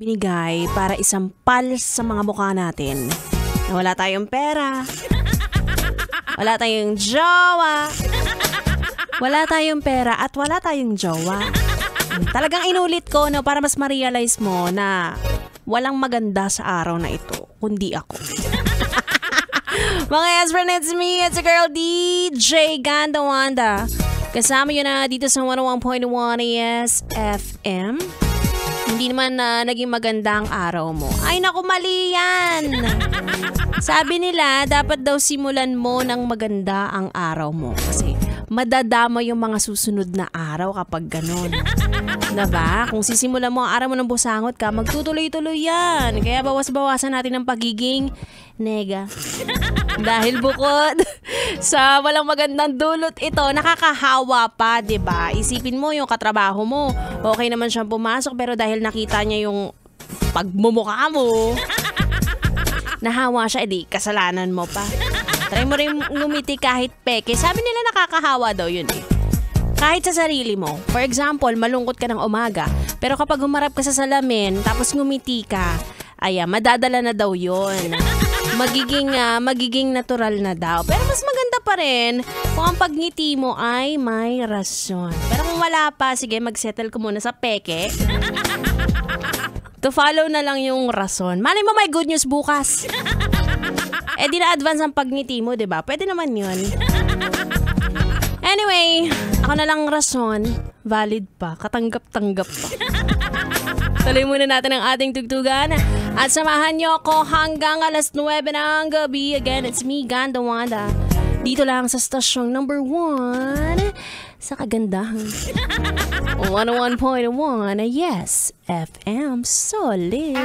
binigay para isampal sa mga mukha natin na wala tayong pera, wala tayong jowa, wala tayong pera at wala tayong jowa. Talagang inulit ko para mas ma-realize mo na walang maganda sa araw na ito, kundi ako. Mga yes friend, it's me, it's a girl DJ Ganda Wanda. Kasama yun na dito sa 101.1 Yes FM. Hindi naman naging maganda ang araw mo. Ay naku, mali yan. Sabi nila, dapat daw simulan mo ng maganda ang araw mo. Kasi madadama yung mga susunod na araw kapag ganun. Diba? Kung sisimulan mo ang araw mo ng busangot ka, magtutuloy-tuloy yan. Kaya bawas-bawasan natin ang pagiging nega. Dahil bukod sa walang magandang dulot ito, nakakahawa pa, diba? Isipin mo yung katrabaho mo. Okay naman siyang pumasok pero dahil nakita niya yung pagmumukha mo, nahawa siya, edi kasalanan mo pa. Try mo rin ngumiti kahit peke. Sabi nila nakakahawa daw yun eh. Kahit sa sarili mo. For example, malungkot ka ng umaga, pero kapag humarap ka sa salamin, tapos ngumiti ka, madadala na daw yun. Magiging natural na daw. Pero mas maganda pa rin kung ang pagngiti mo ay may rason. Pero kung wala pa, sige, magsettle ko muna sa peke. To follow na lang yung rason. Malay mo may good news bukas. Di na-advance ang pagngiti mo, diba? Pwede naman yun. Anyway, ako na lang rason. Valid pa. Katanggap-tanggap pa. Tuloy muna natin ang ating tugtugan. At samahan niyo ako hanggang alas 9 ng gabi. Again, it's me, Ganda Wanda. Dito lang sa stasyong number 1 sa kagandahan. 101.1 Yes FM Solid.